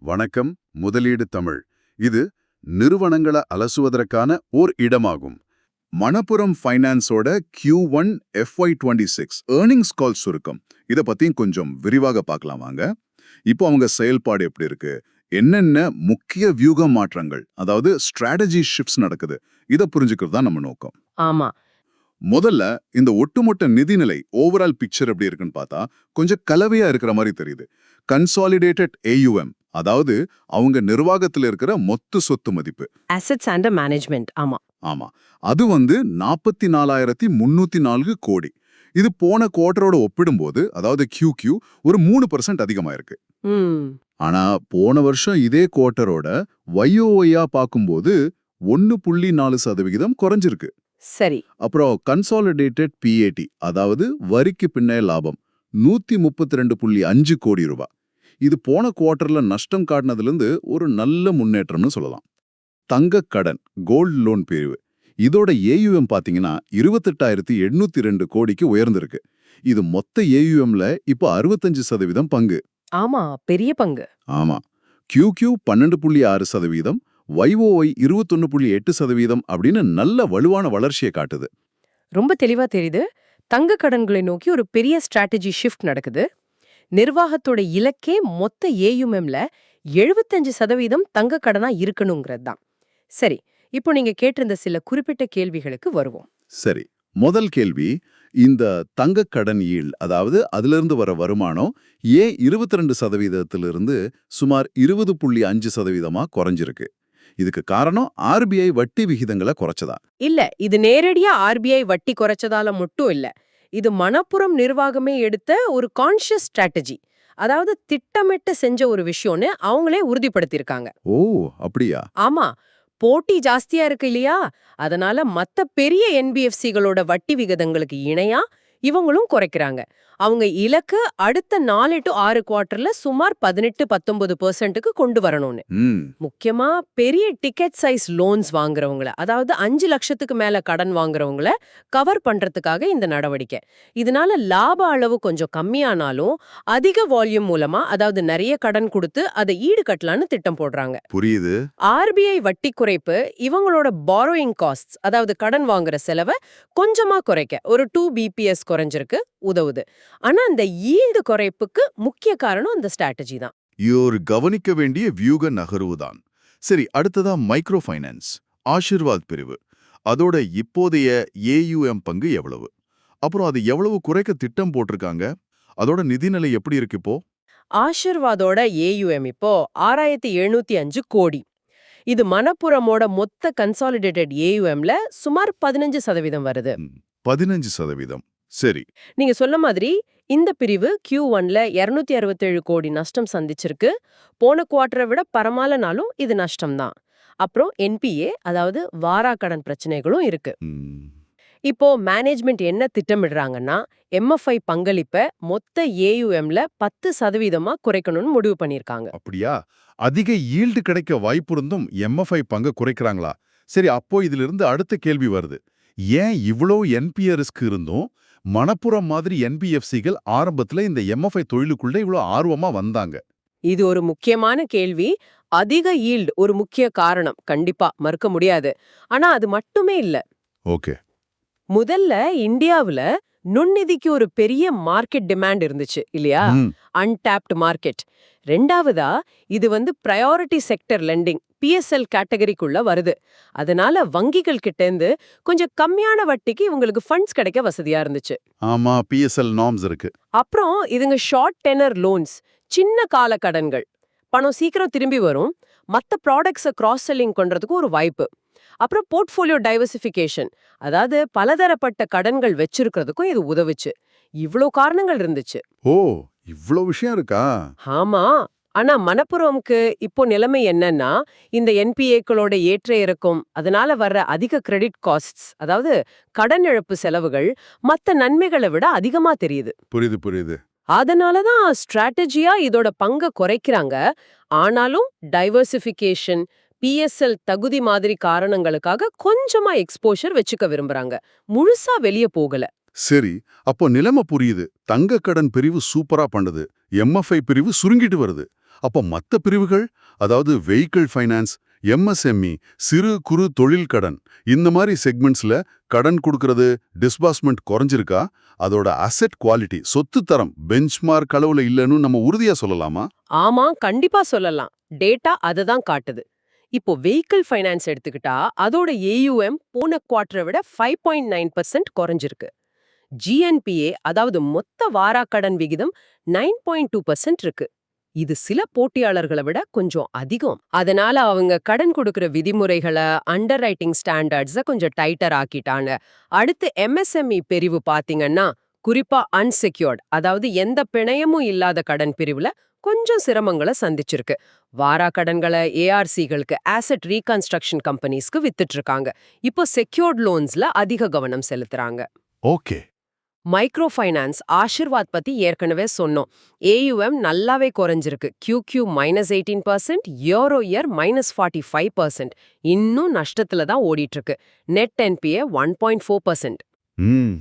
வணக்கம். முதலீடு தமிழ். இது நிறுவனங்களை அலசுவதற்கான ஓர் இடமாகும். மணப்புரம் ஃபைனான்ஸோட Q1 FY26 ஏர்னிங்ஸ் கால் சுருக்கம். இதை பத்தியும் கொஞ்சம் விரிவாக பார்க்கலாம் வாங்க. இப்போ அவங்க செயல்பாடு எப்படி இருக்கு, என்னென்ன முக்கிய வியூக மாற்றங்கள், அதாவது ஸ்ட்ராட்டஜி ஷிஃப்ட்ஸ் நடக்குது, இதை புரிஞ்சுக்கிறது தான் நம்ம நோக்கம். ஆமா. முதல்ல இந்த ஒட்டுமொத்த நிதிநிலை ஓவரால் பிக்சர் எப்படி இருக்குன்னு பார்த்தா கொஞ்சம் கலவையா இருக்கிற மாதிரி தெரியுது. கன்சாலிடேட்டட் AUM, அதாவது அவங்க நிர்வாகத்தில் இருக்கிற மொத்த சொத்து மதிப்பு, அசெட்ஸ் அண்டர் மேனேஜ்மெண்ட். ஆமா ஆமா, அது 44,304 கோடி. இது போன குவார்டரோட ஒப்பிடும்போது, அதாவது QQ ஒரு 3% அதிகமாயிருக்கு. ஆனா போன வருஷம் இதே குவார்டரோட YOY பார்க்கும்போது 1.4% குறைஞ்சிருக்கு. சரி. அப்புறம் கன்சாலிடேட்டட் PAT, அதாவது வரிக்கு பின்னைய லாபம் 132.5 கோடி ரூபாய். இது போன குவார்டர்ல நஷ்டம் காட்டினதுலேருந்து ஒரு நல்ல முன்னேற்றம்னு சொல்லலாம். தங்க கடன் கோல்டு லோன் பிரிவு, இதோட AUM பாத்தீங்கன்னா 28,802 கோடிக்கு உயர்ந்திருக்கு. இது மொத்த AUMல இப்போ 65% பங்கு. ஆமா, பெரிய பங்கு. ஆமா. QQ 12.6%, YOY 21.8% அப்படின்னு நல்ல வலுவான வளர்ச்சியை காட்டுது. ரொம்ப தெளிவா தெரியுது. தங்க கடன்களை நோக்கி ஒரு பெரிய ஸ்ட்ராட்டஜி ஷிஃப்ட் நடக்குது. நிர்வாகத்தோட இலக்கே மொத்த AUMல 75% தங்க கடனா இருக்கணுங்கிறது தான். சரி, இப்போ நீங்க கேட்டிருந்த சில குறிப்பிட்ட கேள்விகளுக்கு வருவோம். சரி, முதல் கேள்வி, இந்த தங்க கடன் ஈல்ட், அதாவது அதிலிருந்து வர வருமானம் ஏன் 22%லிருந்து சுமார் 20.5% குறைஞ்சிருக்கு? இதுக்கு காரணம் RBI வட்டி விகிதங்களை குறைச்சதா? இல்ல, இது நேரடியா RBI வட்டி குறைச்சதால மட்டும் இல்ல. இது மணப்புரம் நிர்வாகமே எடுத்த ஒரு கான்ஷியஸ் ஸ்ட்ராட்டஜி, அதாவது திட்டமிட்டு செஞ்ச ஒரு விஷயம்னு அவங்களே உறுதிப்படுத்தியிருக்காங்க. ஓ, அப்படியா? ஆமா, போட்டி ஜாஸ்தியா இருக்கு இல்லையா, அதனால மத்த பெரிய NBFCகளோட வட்டி விகிதங்களுக்கு இணையா இவங்களும் குறைக்கிறாங்க. அவங்க இலக்கு அடுத்த 4 to 6 குவார்டர்ல சுமார் 18-19% கொண்டு வரணும்னு. முக்கியமா பெரிய டிக்கெட் சைஸ் லோன்ஸ் வாங்குறவங்கள, அதாவது 5 லட்சத்துக்கு மேல கடன் வாங்குறவங்கள கவர் பண்றதுக்காக இந்த நடவடிக்கை. இதனால லாப அளவு கொஞ்சம் கம்மியானாலும் அதிக வால்யூம் மூலமா, அதாவது நிறைய கடன் கொடுத்து அதை ஈடு கட்டலான்னு திட்டம் போடுறாங்க. புரியுது. RBI வட்டி குறைப்பு இவங்களோட பாரோயிங் காஸ்ட்ஸ், அதாவது கடன் வாங்குற செலவை கொஞ்சமா குறைக்க ஒரு 2 BPS குறைஞ்சிருக்கு, உதவுது. ஆனா அந்த ஈல்டு குறைப்புக்கு முக்கிய காரணம் அந்த ஸ்ட்ராட்டஜி தான். ஒரு கவனிக்க வேண்டிய வியூக நகர்வுதான். சரி, அடுத்ததா மைக்ரோ ஃபைனான்ஸ் ஆஷிர்வாத் பிரிவு. அதோட இப்போதைய AUM பங்கு எவ்வளவு? அப்புறம் அது எவ்வளவு குறைக்க திட்டம் போட்டிருக்காங்க? அதோட நிதிநிலை எப்படி இருக்கு இப்போ? ஆஷிர்வாதோட AUM இப்போ 6,705 கோடி. இது மணப்புரமோட மொத்த கன்சாலிடேட்டட் AUMல சுமார் 15% வருது. 15%. சரி. நீங்க சொன்ன மாதிரி இந்த பிரிவு Q1ல 267 கோடி நஷ்டம் சந்திச்சிருக்கு. போன குவார்டரை விட பரமாலனாலும் இது நஷ்டம் தான். அப்புறம் NPA, அதாவது வாராக்கடன் பிரச்சனைகளும் இருக்கு. இப்போ மேனேஜ்மெண்ட் என்ன திட்டமிடுறாங்கன்னா, MFI பங்களிப்பை மொத்த AUMல 10% குறைக்கணும்னு முடிவு பண்ணிருக்காங்க. அப்படியா? அதிக ஈல்டு கிடைக்க வாய்ப்பு இருந்தும் MFI பங்கு குறைக்கிறாங்களா? சரி, அப்போ இதிலிருந்து அடுத்த கேள்வி வருது. ஏன் இவ்வளோ NPA ரிஸ்க் இருந்தும் மணப்புரம் மாதிரி NBFCகள் ஆரம்பத்துல இந்த MFI தொழிலுக்குள்ள இவ்வளோ ஆர்வமா வந்தாங்க? இது ஒரு முக்கியமான கேள்வி. அதிக ஈல்டு ஒரு முக்கிய காரணம், கண்டிப்பா மறுக்க முடியாது. ஆனா அது மட்டுமே இல்ல. ஓகே. முதல்ல இந்தியாவுல நுண்ணிதிக்கு ஒரு பெரிய மார்க்கெட் டிமாண்ட் இருந்துச்சு இல்லையா, அன்டாப்ட் மார்க்கெட். ரெண்டாவதா இது பிரையாரிட்டி செக்டர் லெண்டிங் PSL கேட்டகரிக்குள்ள வருது. அதனால வங்கிகள் கிட்ட இருந்து கொஞ்சம் கம்மியான வட்டிக்கு இவங்களுக்கு ஃபண்ட்ஸ் கிடைக்க வசதியா இருந்துச்சு. ஆமா, PSL நார்ம்ஸ் இருக்கு. அப்புறம் இதுங்க ஷார்ட் டெனர் லோன்ஸ், சின்ன கால கடன்கள், பணம் சீக்கிரம் திரும்பி வரும், மத்த ப்ராடக்ட்ஸை கிராஸ் செல்லிங் பண்றதுக்கு ஒரு வாய்ப்பு. அப்புறம் போர்ட்ஃபோலியோ டைவர்சிஃபிகேஷன், அதாவது பலதரப்பட்ட கடன்கள் வச்சிருக்கிறதுக்கும் இது உதவுச்சு. இவ்ளோ காரணங்கள் இருந்துச்சு. ஓ, இவ்ளோ விஷயம் இருக்கா? ஆமா. ஆனா மணப்புரம்க்கு இப்போ நிலைமை என்னன்னா, இந்த NPAக்களோட ஏற்ற இறக்கம், அதனால வர்ற அதிக கிரெடிட் காஸ்ட்ஸ், அதாவது கடன் இழப்பு செலவுகள் மத்த நன்மைகளை விட அதிகமா தெரியுது. புரியுது புரியுது. அதனாலதான் ஸ்ட்ராட்டஜியா இதோட பங்கை குறைக்கிறாங்க. ஆனாலும் டைவர்சிஃபிகேஷன், PSL தகுதி மாதிரி காரணங்களுக்காக கொஞ்சமா எக்ஸ்போஷர் வச்சுக்க விரும்புறாங்க. முழுசா வெளியே போகல. சரி, அப்போ நிலைமை புரியுது. தங்க கடன் பிரிவு சூப்பரா பண்ணுது, MFI பிரிவு சுருங்கிட்டு வருது. அப்ப மத்த பிரிவுகள், அதாவது வெஹிக்கிள் ஃபைனான்ஸ், எம்எஸ்எம்இ, சிறு குறு தொழில் கடன், இந்த மாதிரி செக்மெண்ட்ஸ்ல கடன் கொடுக்கறது, டிஸ்பர்ஸ்மெண்ட் குறைஞ்சிருக்கா? அதோட அசெட் குவாலிட்டி, சொத்து தரம் பெஞ்ச்மார்க் அளவுல இல்லைன்னு நம்ம உறுதியா சொல்லலாமா? ஆமா, கண்டிப்பா சொல்லலாம். டேட்டா அததான் காட்டுது. இப்போ வெஹிக்கிள் ஃபைனான்ஸ் எடுத்துக்கிட்டா அதோட ஏயுஎம் போன குவார்ட்டரை விட 5.9% குறைஞ்சிருக்கு. ஜிஎன்பிஏ அதாவது மொத்த வாராக்கடன் விகிதம் 9.2% இருக்கு. இது சில போட்டியாளர்களை விட கொஞ்சம் அதிகம். அதனால அவங்க கடன் கொடுக்கிற விதிமுறைகளை, அண்டர் ரைட்டிங் ஸ்டாண்டர்ட்ஸை கொஞ்சம் டைட்டர் ஆக்கிட்டாங்க. அடுத்து எம்எஸ்எம்இ பிரிவு பாத்தீங்கன்னா, குறிப்பா அன்செக்யூர்ட் அதாவது எந்த பிணையமும் இல்லாத கடன் பிரிவுல கொஞ்சம் சிரமங்களை சந்திச்சிருக்கு. வாரா கடன்களை ஏஆர்சிகளுக்கு, ஆசெட் ரீகன்ஸ்ட்ரக்ஷன் கம்பெனிஸ்க்கு வித்துட்டு இருக்காங்க. இப்போ செக்யூர்ட் லோன்ஸ்ல அதிக கவனம் செலுத்துறாங்க. ஓகே. மைக்ரோ ஃபைனான்ஸ் ஆஷிர்வாத் பத்தி ஏற்கனவே சொன்னோம். ஏயுஎம் நல்லாவே குறைஞ்சிருக்கு. QQ -18%, year -45%. இன்னும் நஷ்டத்துல தான் ஓடிட்டு இருக்கு. Net NBA 1.4%. ம்.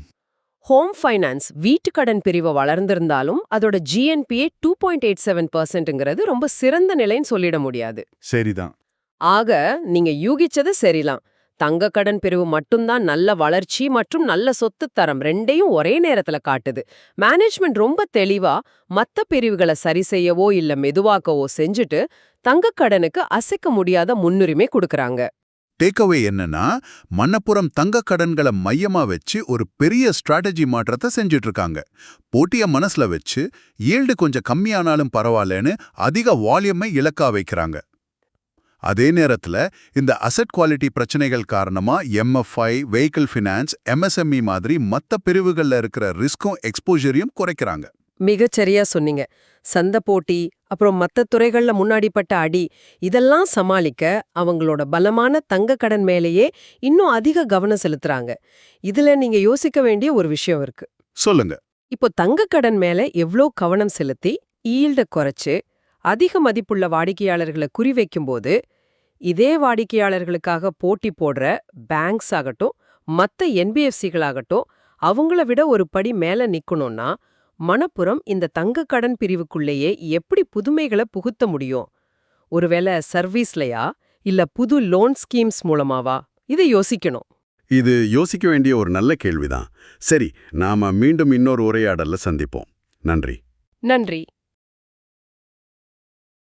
ஹோம் ஃபைனான்ஸ் வீட்டுக்கடன் பிரிவு வளர்ந்திருந்தாலும் அதோட ஜிஎன்பிஏ 2.87%ங்கிறது ரொம்ப சிறந்த நிலைன்னு சொல்லிட முடியாது. சரிதான். ஆக நீங்க யூகிச்சது சரிலாம். தங்க கடன் பிரிவு மட்டும்தான் நல்ல வளர்ச்சி மற்றும் நல்ல சொத்து தரம் ரெண்டையும் ஒரே நேரத்துல காட்டுது. மேனேஜ்மெண்ட் ரொம்ப தெளிவா மத்த பிரிவுகளை சரி செய்யவோ இல்ல மெதுவாக்கவோ செஞ்சுட்டு தங்க கடனுக்கு அசைக்க முடியாத முன்னுரிமை கொடுக்கறாங்க. டேக்அவே என்னன்னா, மணப்புரம் தங்க கடன்களை மையமா வச்சு ஒரு பெரிய ஸ்ட்ராட்டஜி மாற்றத்தை செஞ்சுட்டு இருக்காங்க. போட்டிய மனசுல வச்சு ஈல்டு கொஞ்சம் கம்மியானாலும் பரவாயில்லன்னு அதிக வால்யூமை இலக்கா வைக்கிறாங்க. அதே நேரத்துல இந்த அசெட் குவாலிட்டி பிரச்சனைகள் காரணமா எம்எஃப்ஐ, வெஹிக்கிள் ஃபினான்ஸ், எம்எஸ்எம்இ மாதிரி மத்த பிரிவுகள்ல இருக்கிற ரிஸ்க்கும் எக்ஸ்போஜரையும் குறைக்கிறாங்க. மிகச்சரியா சொன்னீங்க. சந்த போட்டி, அப்புறம் மத்த துறைகள்ல முன்னாடிப்பட்ட அடி, இதெல்லாம் சமாளிக்க அவங்களோட பலமான தங்க கடன் மேலேயே இன்னும் அதிக கவனம் செலுத்துறாங்க. இதுல நீங்க யோசிக்க வேண்டிய ஒரு விஷயம் இருக்கு. சொல்லுங்க. இப்போ தங்க கடன் மேல எவ்ளோ கவனம் செலுத்தி ஈல்ட குறைச்சு அதிக மதிப்புள்ள வாடிக்கையாளர்களை குறிவைக்கும்போது, இதே வாடிக்கையாளர்களுக்காக போட்டி போடுற பேங்க்ஸ் ஆகட்டும், மத்த என்பிஎஃப்சிகளாகட்டும், அவங்கள விட ஒரு படி மேல நிக்கணும்னா மணப்புரம் இந்த தங்க கடன் பிரிவுக்குள்ளேயே எப்படி புதுமைகளை புகுத்த முடியும்? ஒருவேளை சர்வீஸ்லயா இல்ல புது லோன் ஸ்கீம்ஸ் மூலமாவா? இதை யோசிக்கணும். இது யோசிக்க வேண்டிய ஒரு நல்ல கேள்விதான். சரி, நாம மீண்டும் இன்னொரு உரையாடல்ல சந்திப்போம். நன்றி. நன்றி.